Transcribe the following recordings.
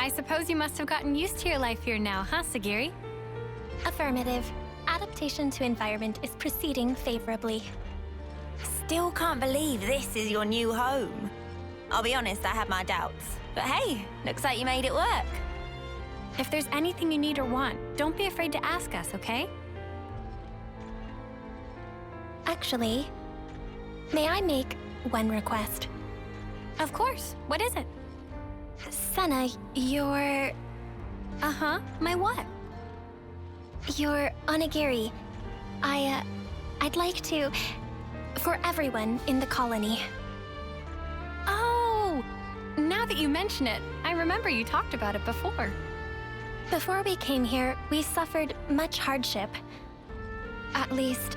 I suppose you must have gotten used to your life here now, huh, Segiri? Affirmative. Adaptation to environment is proceeding favorably. Still can't believe this is your new home. I'll be honest, I had my doubts. But hey, looks like you made it work. If there's anything you need or want, don't be afraid to ask us, okay? Actually, may I make one request? Of course. What is it? Senna, your My what? onigiri. I'd like to... for everyone in the colony. Oh! Now that you mention it, I remember you talked about it before. Before we came here, we suffered much hardship. At least,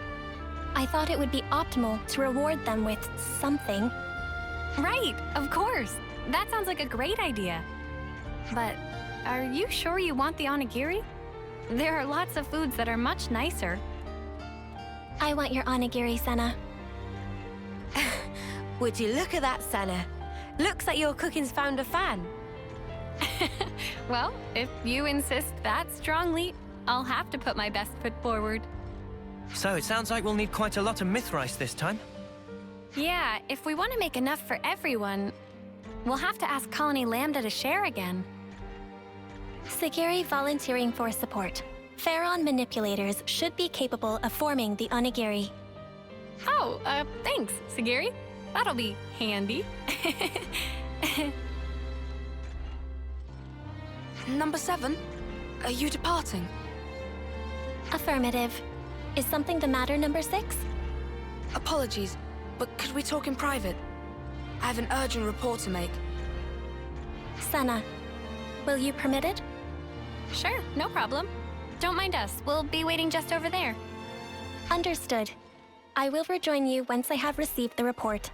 I thought it would be optimal to reward them with something. Right, of course. That sounds like a great idea. But are you sure you want the onigiri? There are lots of foods that are much nicer. I want your onigiri, Senna. Would you look at that, Senna? Looks like your cooking's found a fan. Well, if you insist that strongly, I'll have to put my best foot forward. So it sounds like we'll need quite a lot of myth rice this time. Yeah, if we want to make enough for everyone, we'll have to ask Colony Lambda to share again. Segiri volunteering for support. Pharaon manipulators should be capable of forming the onigiri. Oh, thanks, Segiri. That'll be handy. Number 7, are you departing? Affirmative. Is something the matter, number 6? Apologies, but could we talk in private? I have an urgent report to make. Senna, will you permit it? Sure, no problem. Don't mind us. We'll be waiting just over there. Understood. I will rejoin you once I have received the report.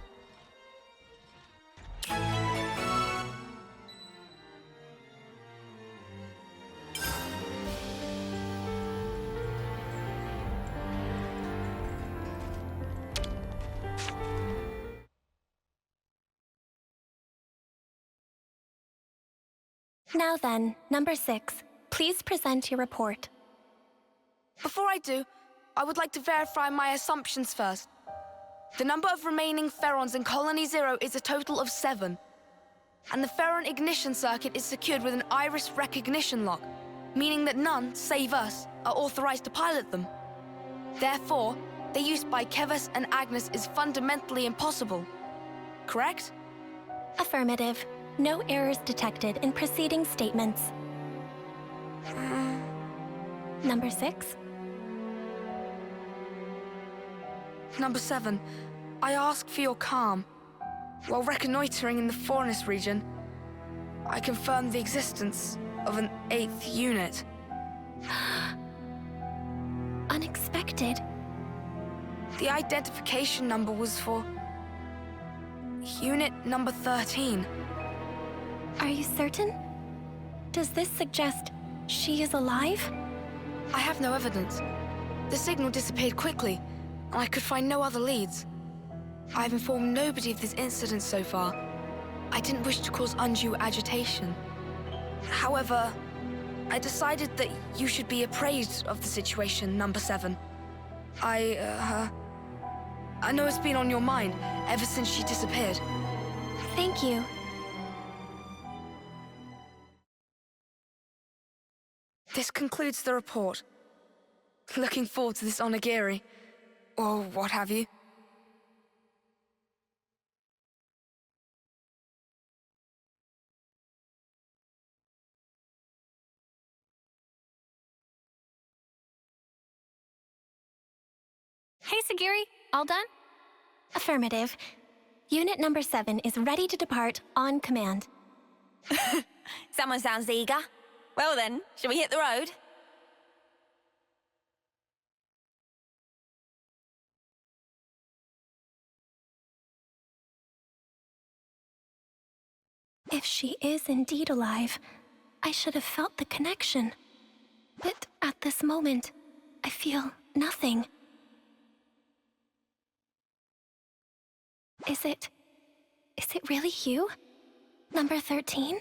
Now then, number 6, please present your report. Before I do, I would like to verify my assumptions first. The number of remaining Pharaons in Colony 0 is a total of 7. And the Pharaon ignition circuit is secured with an iris recognition lock, meaning that none, save us, are authorized to pilot them. Therefore, their use by Kevus and Agnes is fundamentally impossible. Correct? Affirmative. No errors detected in preceding statements. Number 6? Number 7, I ask for your calm. While reconnoitering in the Forest region, I confirmed the existence of an 8th unit. Unexpected. The identification number was for unit number 13. Are you certain? Does this suggest she is alive? I have no evidence. The signal disappeared quickly, and I could find no other leads. I have informed nobody of this incident so far. I didn't wish to cause undue agitation. However, I decided that you should be appraised of the situation, number 7. I know it's been on your mind ever since she disappeared. Thank you. This concludes the report. Looking forward to this onigiri, or what have you. Hey, Segiri, all done? Affirmative. Unit number 7 is ready to depart on command. Someone sounds eager. Well then, shall we hit the road? If she is indeed alive, I should have felt the connection. But at this moment, I feel nothing. Is it really you? Number 13?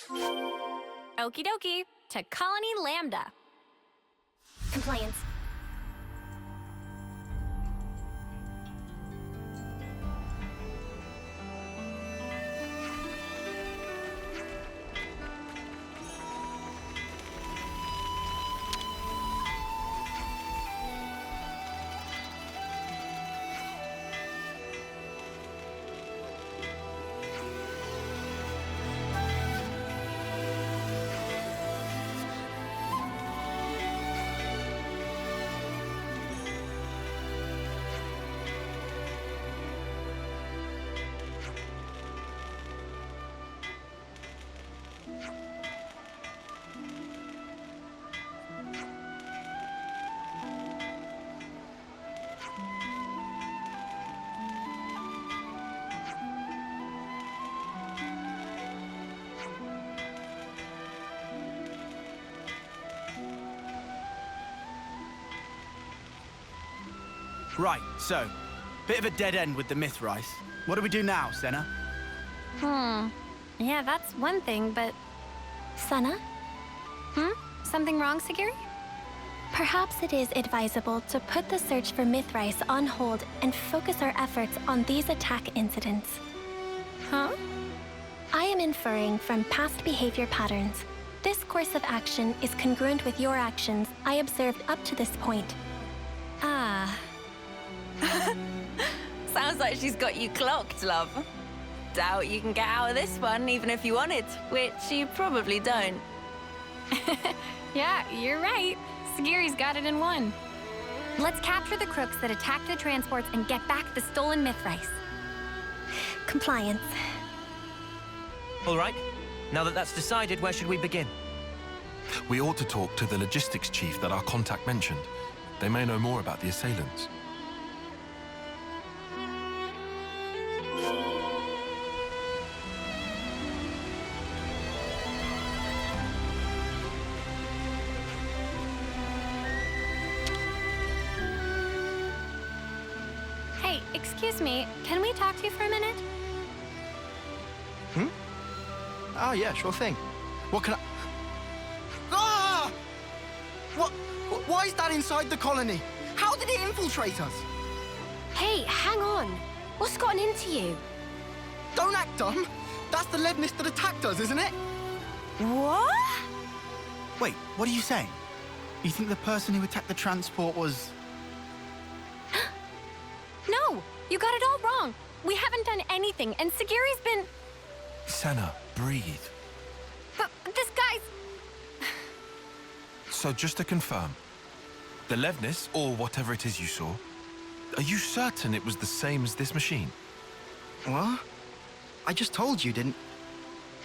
Okie dokie, to Colony Lambda. Compliance. Right, so, bit of a dead end with the myth rice. What do we do now, Senna? Yeah, that's one thing, but... Senna? Something wrong, Segiri? Perhaps it is advisable to put the search for Mythrice on hold and focus our efforts on these attack incidents. Huh? I am inferring from past behavior patterns. This course of action is congruent with your actions I observed up to this point. Ah. Sounds like she's got you clocked, love. Doubt you can get out of this one even if you wanted, which you probably don't. Yeah, you're right. Segiri's got it in one. Let's capture the crooks that attacked the transports and get back the stolen Mythrice. Compliance. All right. Now that that's decided, where should we begin? We ought to talk to the logistics chief that our contact mentioned. They may know more about the assailants. Hey, excuse me, can we talk to you for a minute? Oh, yeah, sure thing. What can I... Ah! What? Why is that inside the colony? How did it infiltrate us? Hey, hang on. What's gotten into you? Don't act dumb. That's the Levnis that attacked us, isn't it? What? Wait, what are you saying? You think the person who attacked the transport was... No, you got it all wrong. We haven't done anything, and Segiri's been... Senna, breathe. But this guy's... So just to confirm, the Levnis, or whatever it is you saw, are you certain it was the same as this machine? What? I just told you, didn't...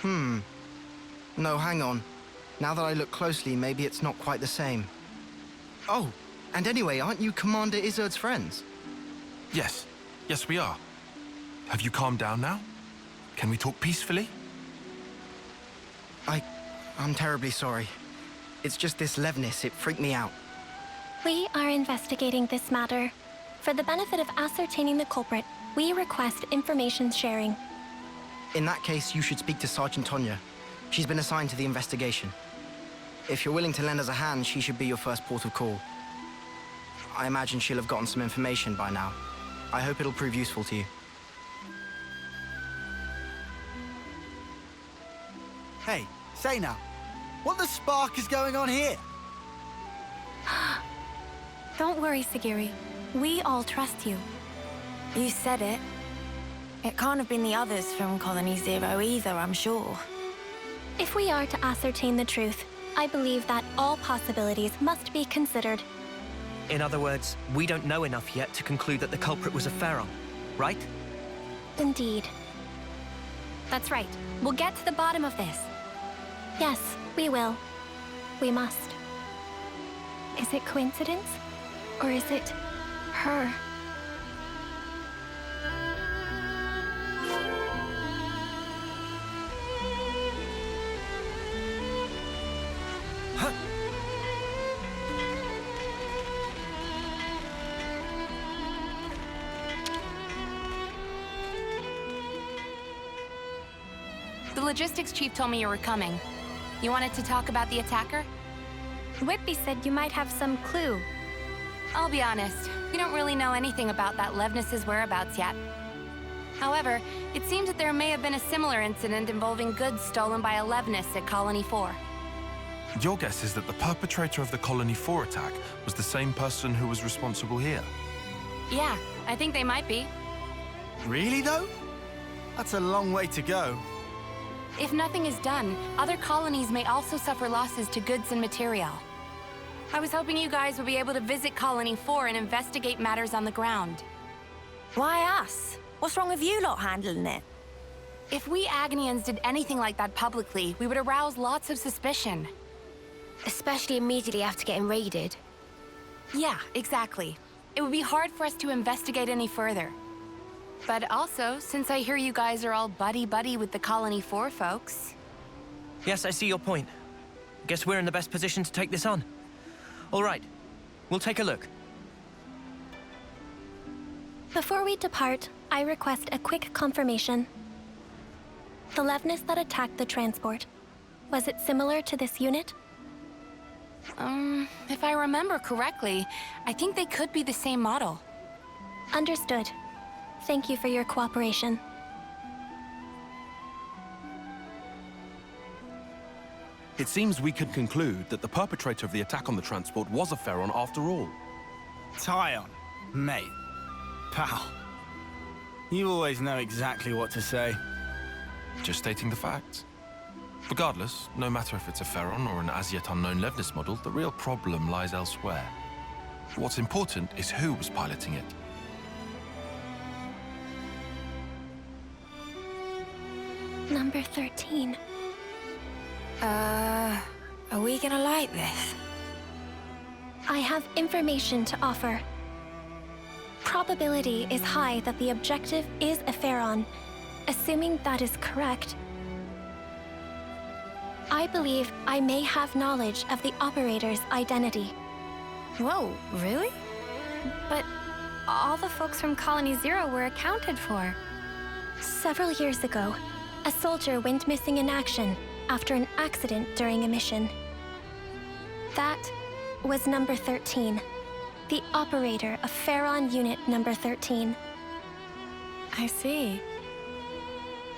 No, hang on. Now that I look closely, maybe it's not quite the same. Oh, and anyway, aren't you Commander Izzard's friends? Yes. Yes, we are. Have you calmed down now? Can we talk peacefully? I'm terribly sorry. It's just this Levnis, it freaked me out. We are investigating this matter. For the benefit of ascertaining the culprit, we request information sharing. In that case, you should speak to Sergeant Tonya. She's been assigned to the investigation. If you're willing to lend us a hand, she should be your first port of call. I imagine she'll have gotten some information by now. I hope it'll prove useful to you. Hey, say now, what the spark is going on here? Don't worry, Segiri. We all trust you. You said it. It can't have been the others from Colony Zero either, I'm sure. If we are to ascertain the truth, I believe that all possibilities must be considered. In other words, we don't know enough yet to conclude that the culprit was a Pharaon, right? Indeed. That's right. We'll get to the bottom of this. Yes, we will. We must. Is it coincidence? Or is it her? The logistics chief told me you were coming. You wanted to talk about the attacker? Whitby said you might have some clue. I'll be honest, we don't really know anything about that Levness's whereabouts yet. However, it seems that there may have been a similar incident involving goods stolen by a Levness at Colony 4. Your guess is that the perpetrator of the Colony 4 attack was the same person who was responsible here? Yeah, I think they might be. Really, though? That's a long way to go. If nothing is done, other colonies may also suffer losses to goods and material. I was hoping you guys would be able to visit Colony 4 and investigate matters on the ground. Why us? What's wrong with you lot handling it? If we Agnians did anything like that publicly, we would arouse lots of suspicion. Especially immediately after getting raided. Yeah, exactly. It would be hard for us to investigate any further. But also, since I hear you guys are all buddy-buddy with the Colony 4 folks... Yes, I see your point. Guess we're in the best position to take this on. All right, we'll take a look. Before we depart, I request a quick confirmation. The Levness that attacked the transport, was it similar to this unit? If I remember correctly, I think they could be the same model. Understood. Thank you for your cooperation. It seems we can conclude that the perpetrator of the attack on the transport was a Pharaon after all. Tyon, mate, pal. You always know exactly what to say. Just stating the facts. Regardless, no matter if it's a Pharaon or an as-yet unknown Levness model, the real problem lies elsewhere. What's important is who was piloting it. Number 13. Are we gonna like this? I have information to offer. Probability is high that the objective is a Pharaon. Assuming that is correct, I believe I may have knowledge of the operator's identity. Whoa, really? But all the folks from Colony Zero were accounted for. Several years ago, a soldier went missing in action after an accident during a mission. That was number 13, the operator of Pharaon Unit number 13. I see.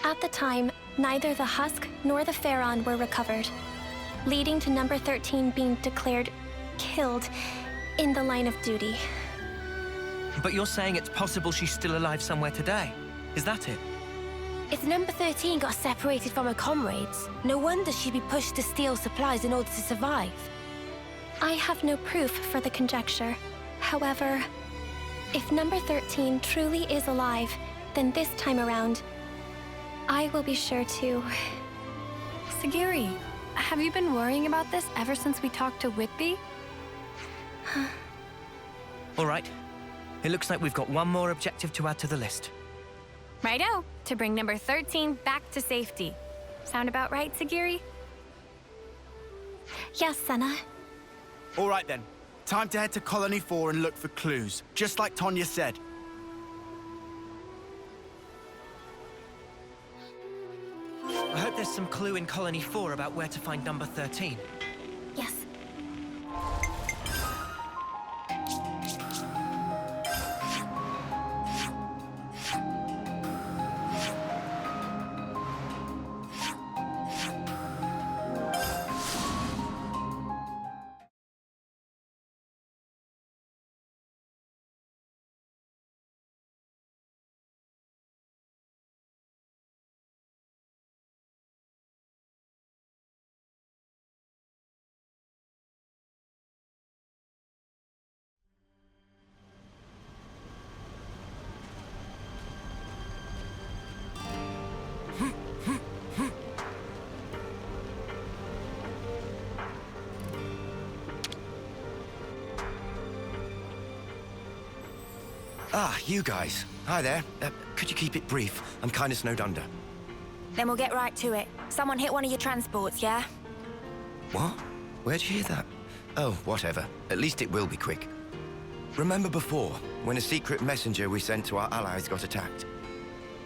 At the time, neither the husk nor the Pharaon were recovered, leading to number 13 being declared killed in the line of duty. But you're saying it's possible she's still alive somewhere today? Is that it? If number 13 got separated from her comrades, no wonder she'd be pushed to steal supplies in order to survive. I have no proof for the conjecture. However, if number 13 truly is alive, then this time around, I will be sure to... Segiri, have you been worrying about this ever since we talked to Whitby? All right. It looks like we've got one more objective to add to the list. Righto, to bring number 13 back to safety. Sound about right, Segiri? Yes, Senna. All right then. Time to head to Colony 4 and look for clues, just like Tonya said. I hope there's some clue in Colony 4 about where to find number 13. Yes. Ah, you guys. Hi there. Could you keep it brief? I'm kind of snowed under. Then we'll get right to it. Someone hit one of your transports, yeah? What? Where'd you hear that? Oh, whatever. At least it will be quick. Remember before, when a secret messenger we sent to our allies got attacked?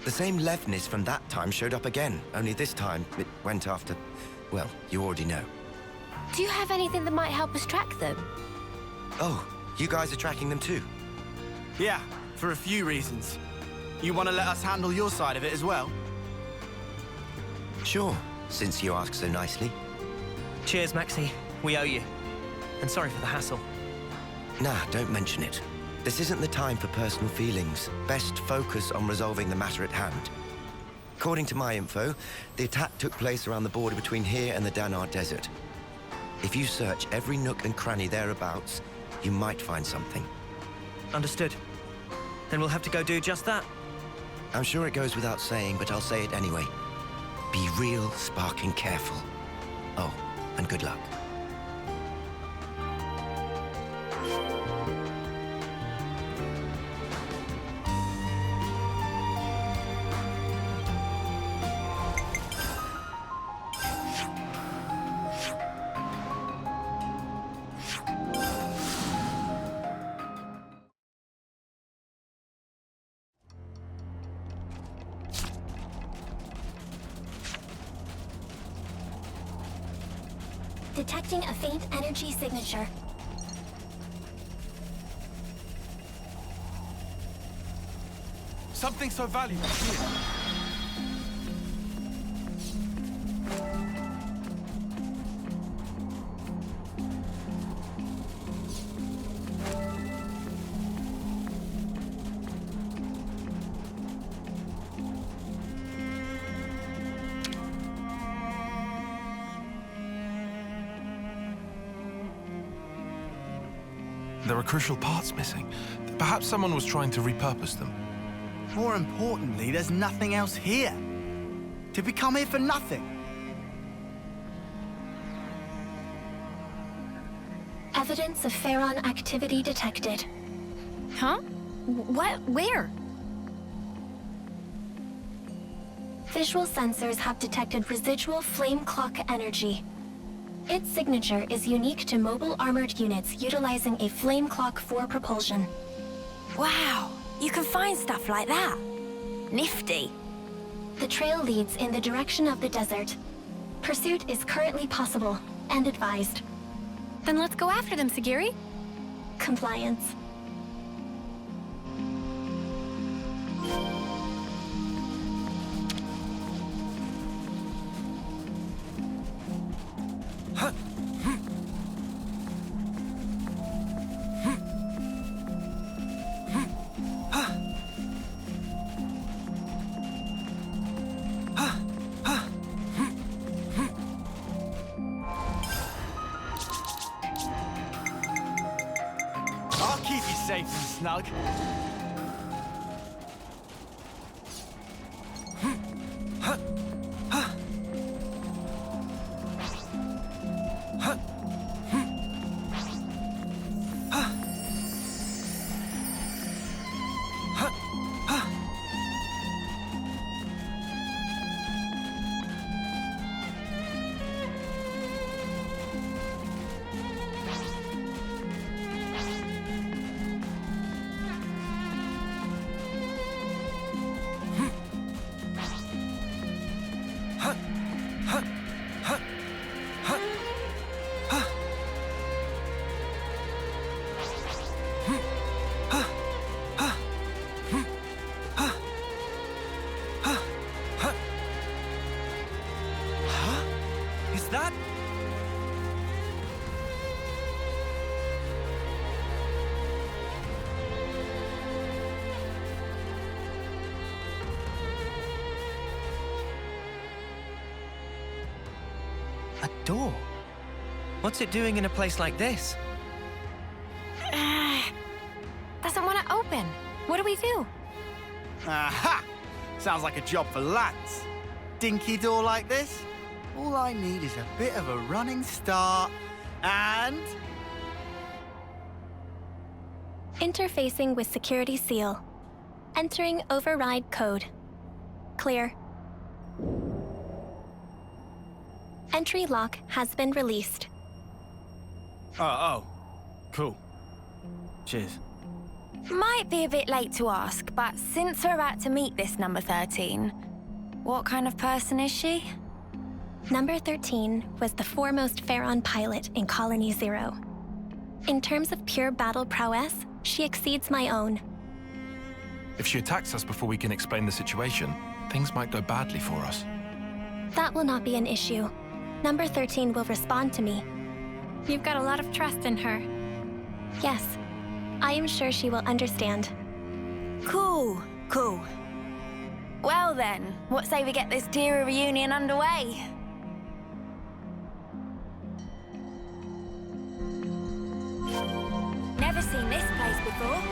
The same Levnis from that time showed up again, only this time it went after... well, you already know. Do you have anything that might help us track them? Oh, you guys are tracking them too? Yeah, for a few reasons. You want to let us handle your side of it as well? Sure, since you ask so nicely. Cheers, Maxie. We owe you. And sorry for the hassle. Nah, don't mention it. This isn't the time for personal feelings. Best focus on resolving the matter at hand. According to my info, the attack took place around the border between here and the Danar Desert. If you search every nook and cranny thereabouts, you might find something. Understood. Then we'll have to go do just that. I'm sure it goes without saying, but I'll say it anyway. Be real sparking careful. Oh, and good luck. Detecting a faint energy signature. Something so valuable here. There are crucial parts missing. Perhaps someone was trying to repurpose them. More importantly, there's nothing else here. Did we come here for nothing? Evidence of Pharaon activity detected. Huh? What? Where? Visual sensors have detected residual flame clock energy. Its signature is unique to mobile armored units utilizing a flame clock for propulsion. Wow, you can find stuff like that. Nifty. The trail leads in the direction of the desert. Pursuit is currently possible and advised. Then let's go after them, Segiri. Compliance. I'll keep you safe and snug. That? A door? What's it doing in a place like this? Doesn't want to open. What do we do? Aha! Sounds like a job for lads. Dinky door like this? All I need is a bit of a running start, and... Interfacing with security seal. Entering override code. Clear. Entry lock has been released. Oh. Cool. Cheers. Might be a bit late to ask, but since we're about to meet this number 13, what kind of person is she? Number 13 was the foremost Pharaon pilot in Colony Zero. In terms of pure battle prowess, she exceeds my own. If she attacks us before we can explain the situation, things might go badly for us. That will not be an issue. Number 13 will respond to me. You've got a lot of trust in her. Yes, I am sure she will understand. Cool. Well then, what say we get this Tira reunion underway? Never seen this place before.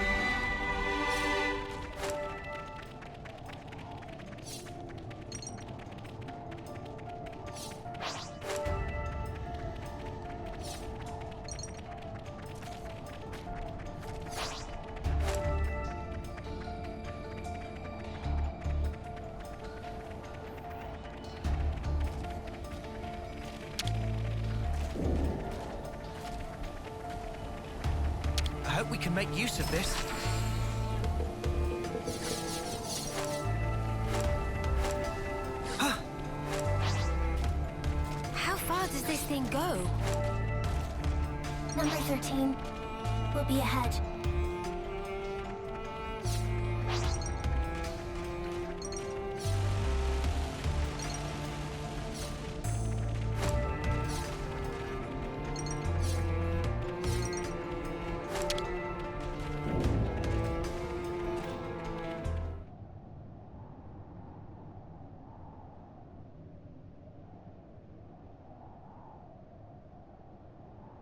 I hope we can make use of this. How far does this thing go? Number 13 will be ahead.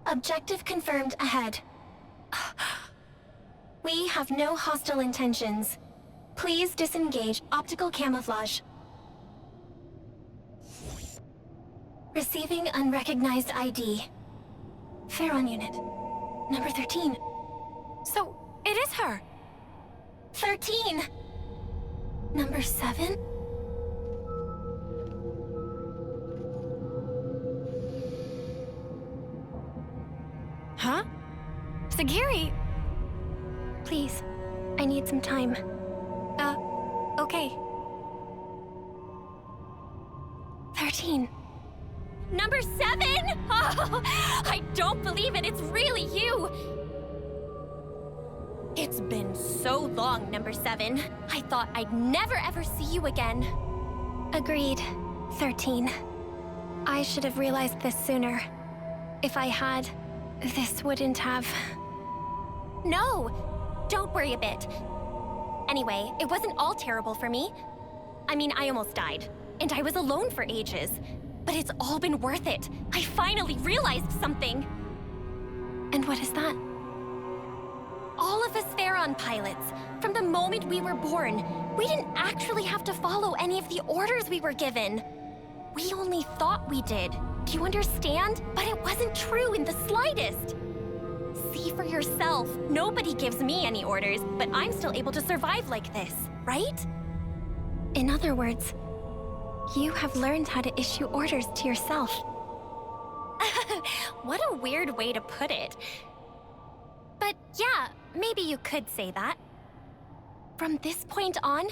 Objective confirmed ahead. We have no hostile intentions. Please disengage optical camouflage. Receiving unrecognized ID. Pharaon unit. Number 13. So, it is her! 13! Number 7? Huh? Segiri! Please, I need some time. Okay. 13. Number 7! Oh, I don't believe it, it's really you! It's been so long, Number 7. I thought I'd never ever see you again. Agreed, 13. I should have realized this sooner. If I had, this wouldn't have... No! Don't worry a bit. Anyway, it wasn't all terrible for me. I mean, I almost died. And I was alone for ages. But it's all been worth it. I finally realized something! And what is that? All of us Pharaon pilots, from the moment we were born, we didn't actually have to follow any of the orders we were given. We only thought we did. Do you understand? But it wasn't true in the slightest. See for yourself. Nobody gives me any orders, but I'm still able to survive like this, right? In other words, you have learned how to issue orders to yourself. What a weird way to put it. But yeah, maybe you could say that. From this point on,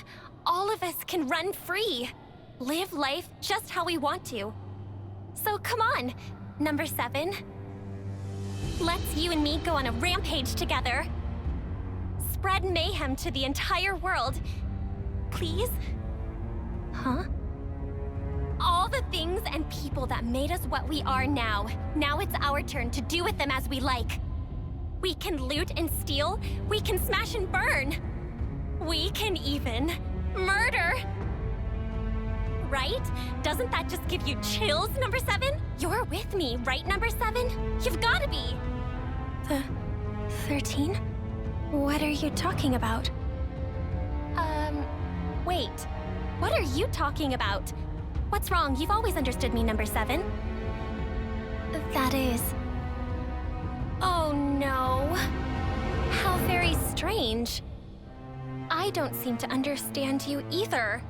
all of us can run free. Live life just how we want to. So come on, Number 7. Let's you and me go on a rampage together. Spread mayhem to the entire world. Please? Huh? All the things and people that made us what we are now. Now it's our turn to do with them as we like. We can loot and steal. We can smash and burn. We can even murder. Right? Doesn't that just give you chills, Number 7? You're with me, right, Number 7? You've gotta be. The 13? What are you talking about? Wait. What are you talking about? What's wrong? You've always understood me, Number 7. That is... Oh no. How very strange. I don't seem to understand you either.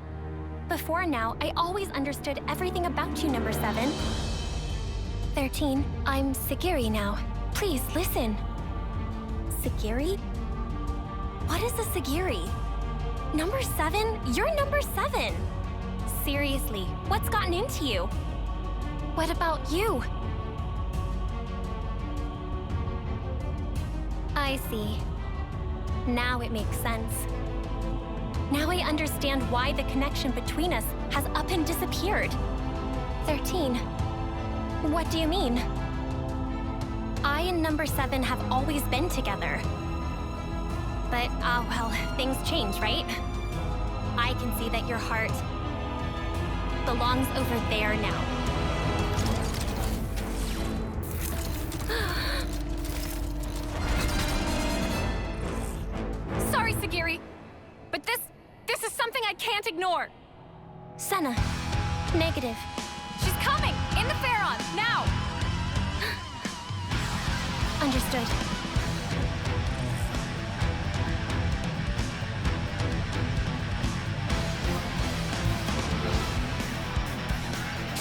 Before now, I always understood everything about you, Number 7. 13, I'm Segiri now. Please, listen. Segiri? What is a Segiri? Number 7? You're number 7! Seriously, what's gotten into you? What about you? I see. Now it makes sense. Now I understand why the connection between us has up and disappeared. 13. What do you mean? I and number 7 have always been together. But, well, things change, right? I can see that your heart belongs over there now. Sorry, Segiri, but this is something I can't ignore. Senna, negative. She's coming! In the Pharaon, now! Understood.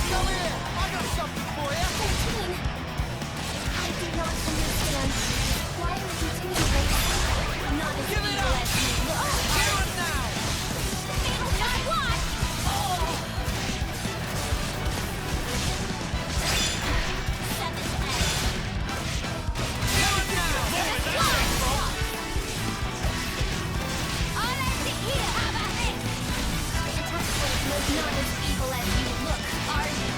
Come here! I got something for you! 13. I do not understand. Why are you doing this? Not as Give it evil up! as you look. Hear it now! Fatal not what? Seventh edge. Hear it now! How about this? Attack point was not as evil as you look, are you?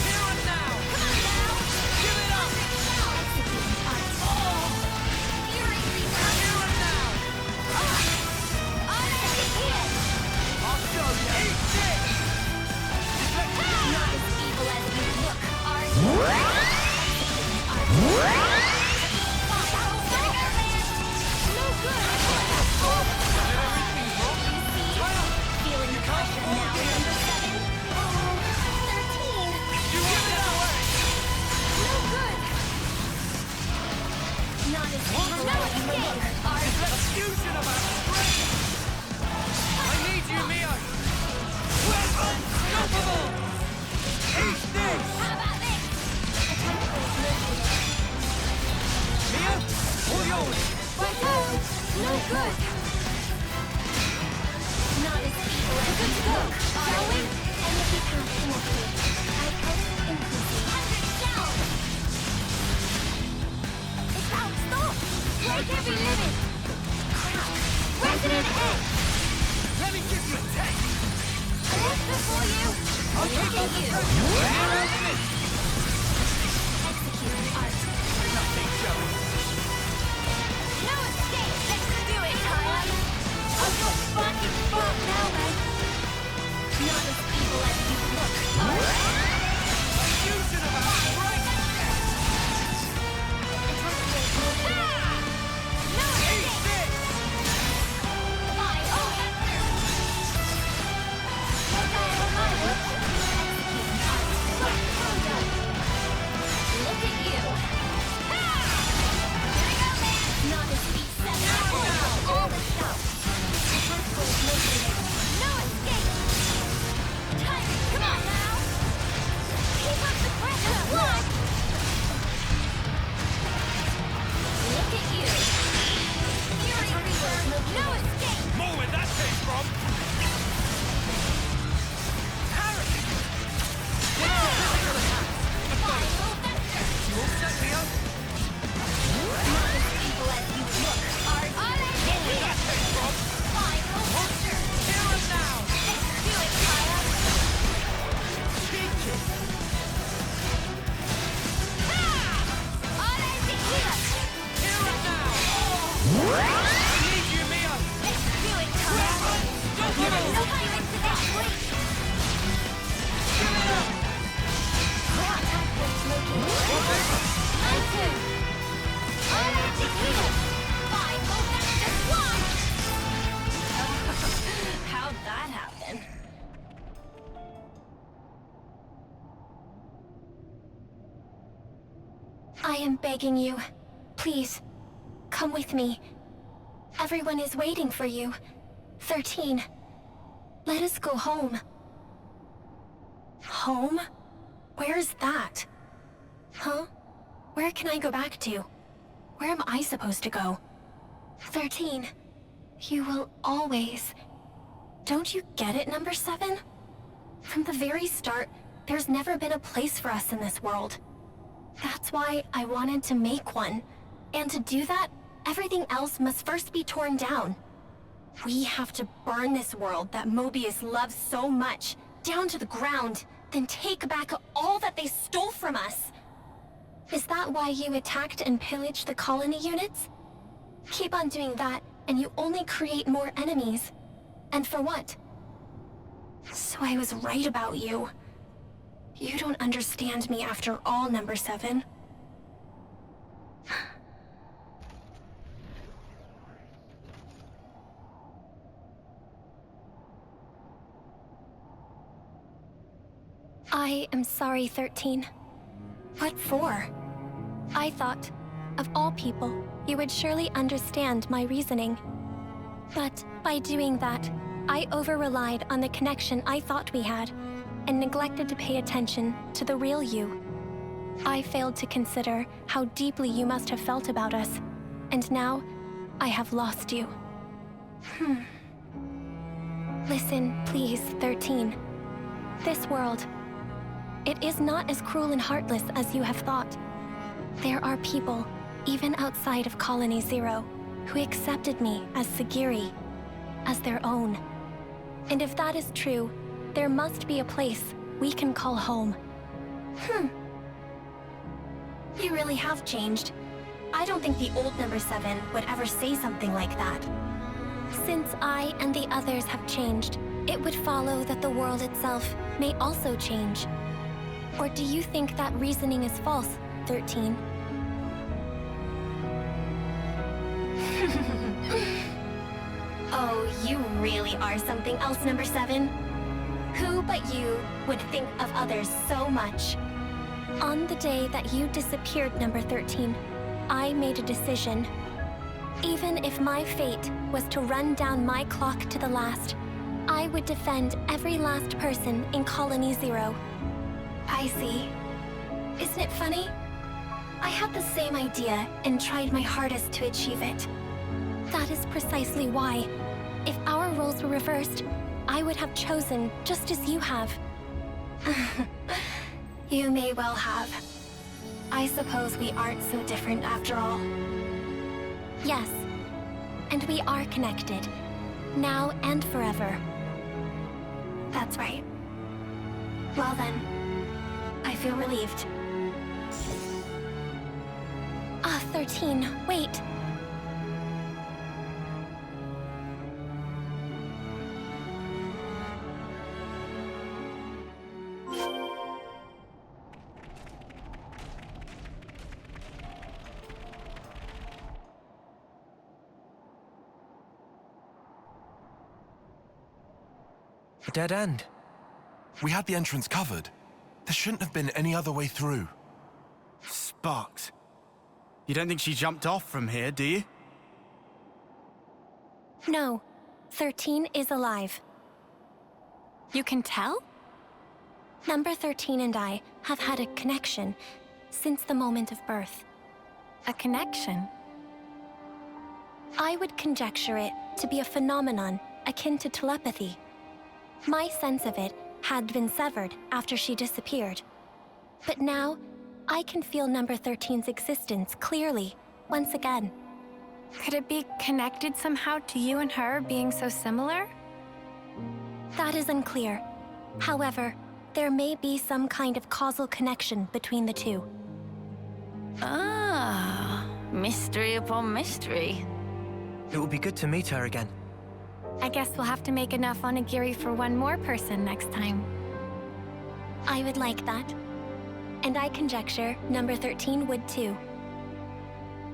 Hear it now! Give it up! Execute art. Fury Reaper. Hear it now! I'll show you! Eat this! Not as evil as you look, are you? Execute art. No good. Feeling the pressure now, number 7. Oh, 13. You give it away! No good. Not as evil as you look, are you? A fusion of our strength! I need you, Mia! We're unstoppable! Eat this! How about this? Attack point located. Mia, all yours! No good. Not as evil as you look, are we? Energy path connected. I hope increasing. 100 shells! It's out, stop! Break every limit! Crack! Resident Edge! Let me give you a taste! Lift before you! I'll Look keep at up the you! pressure! We're out of it! Execute art. Nothing showing! No escape! Let's do it, Kyle! I've got fucking fun now, man! Not as evil as you look, are you? A fusion of our strength! Attack point located. No Eat escape! this! Fly, oh, Hector! Look at my work! Execute art. Well done. Look at you! Ha! Here we go, man! Not as beat 7. All the stuff. Attack point located. No escape! Tyrant, come on now! Keep up the pressure! What? Look at you! Fury Reaper! No escape! More where that came from! Harry! Final vector! You all set, Mia? Not as evil as you look, are you? More where that came from! Final vector! Hear it now! Let's do it, Kaya! Cheeky! Hear it now! I need you, Mia! Let's do it, Kaya! Unstoppable! No pirate to that weight! Give it up! Attack point located. My turn! Automatic heal! Final vector fly! How'd that happen? I am begging you. Please, come with me. Everyone is waiting for you. 13. Let us go home. Home? Where's that? Huh? Where can I go back to? Where am I supposed to go? 13. You will always... Don't you get it, number 7? From the very start, there's never been a place for us in this world. That's why I wanted to make one. And to do that, everything else must first be torn down. We have to burn this world that Mobius loves so much, down to the ground, then take back all that they stole from us. Is that why you attacked and pillaged the colony units? Keep on doing that, and you only create more enemies. And for what? So I was right about you. You don't understand me after all, number 7. I am sorry, 13. What for? I thought, of all people, you would surely understand my reasoning. But by doing that, I over-relied on the connection I thought we had, and neglected to pay attention to the real you. I failed to consider how deeply you must have felt about us, and now I have lost you. Listen, please, 13. This world, it is not as cruel and heartless as you have thought. There are people, even outside of Colony Zero, who accepted me as Segiri, as their own. And if that is true, there must be a place we can call home. You really have changed. I don't think the old number 7 would ever say something like that. Since I and the others have changed, it would follow that the world itself may also change. Or do you think that reasoning is false, 13? Oh, you really are something else, number 7. Who but you would think of others so much? On the day that you disappeared, number 13, I made a decision. Even if my fate was to run down my clock to the last, I would defend every last person in Colony Zero. I see. Isn't it funny? I had the same idea and tried my hardest to achieve it. That is precisely why, if our roles were reversed, I would have chosen just as you have. You may well have. I suppose we aren't so different after all. Yes, and we are connected, now and forever. That's right. Well then, I feel relieved. 13, wait. A dead end. We had the entrance covered. There shouldn't have been any other way through. Sparks. You don't think she jumped off from here, do you? No, 13 is alive. You can tell? Number 13 and I have had a connection since the moment of birth. A connection? I would conjecture it to be a phenomenon akin to telepathy. My sense of it had been severed after she disappeared. But now, I can feel number 13's existence clearly, once again. Could it be connected somehow to you and her being so similar? That is unclear. However, there may be some kind of causal connection between the two. Ah, mystery upon mystery. It would be good to meet her again. I guess we'll have to make enough onigiri for one more person next time. I would like that. And I conjecture number 13 would too.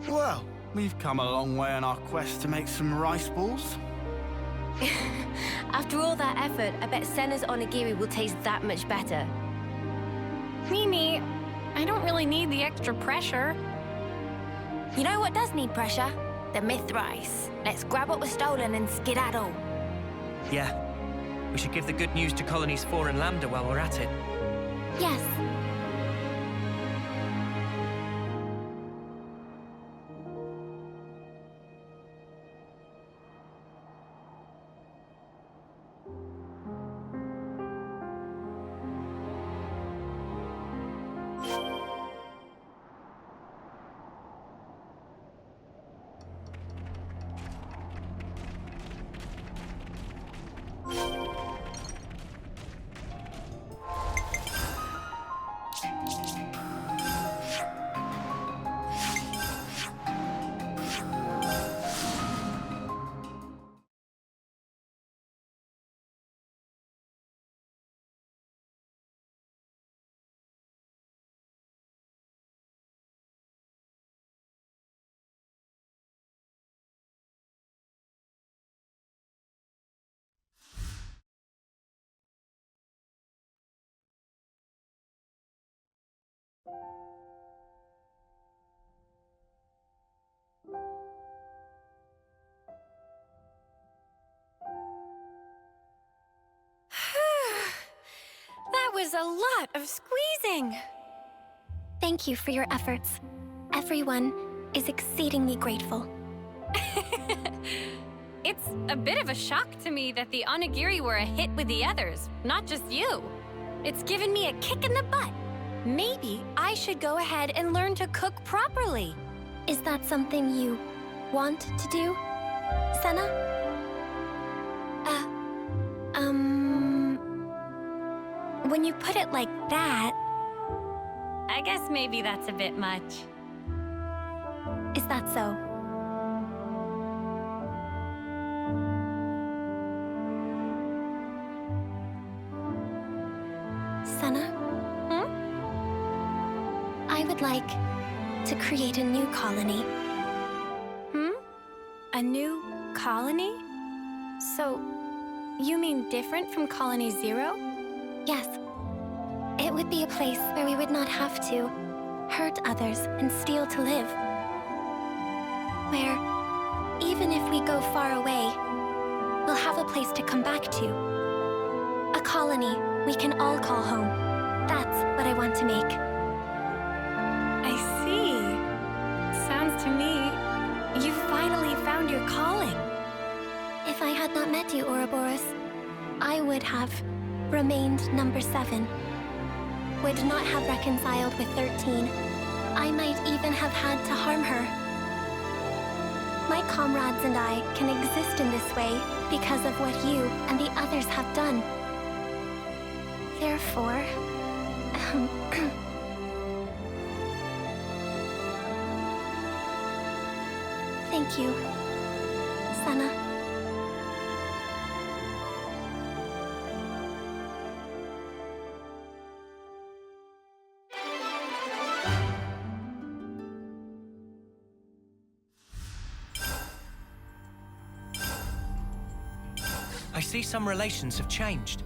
Well, we've come a long way on our quest to make some rice balls. After all that effort, I bet Senna's onigiri will taste that much better. Mimi, I don't really need the extra pressure. You know what does need pressure? The myth rice. Let's grab what was stolen and skedaddle. Yeah. We should give the good news to Colonies 4 and Lambda while we're at it. Yes. is a lot of squeezing. Thank you for your efforts. Everyone is exceedingly grateful. It's a bit of a shock to me that the onigiri were a hit with the others, not just you. It's given me a kick in the butt. Maybe I should go ahead and learn to cook properly. Is that something you want to do, Senna? When you put it like that... I guess maybe that's a bit much. Is that so? Senna? I would like to create a new colony. A new colony? So, you mean different from Colony Zero? Yes. It would be a place where we would not have to hurt others and steal to live. Where, even if we go far away, we'll have a place to come back to. A colony we can all call home. That's what I want to make. I see. Sounds to me, you finally found your calling. If I had not met you, Ouroboros, I would have remained number 7. Would not have reconciled with 13. I might even have had to harm her. My comrades and I can exist in this way because of what you and the others have done. Therefore... Thank you, Senna. I see some relations have changed.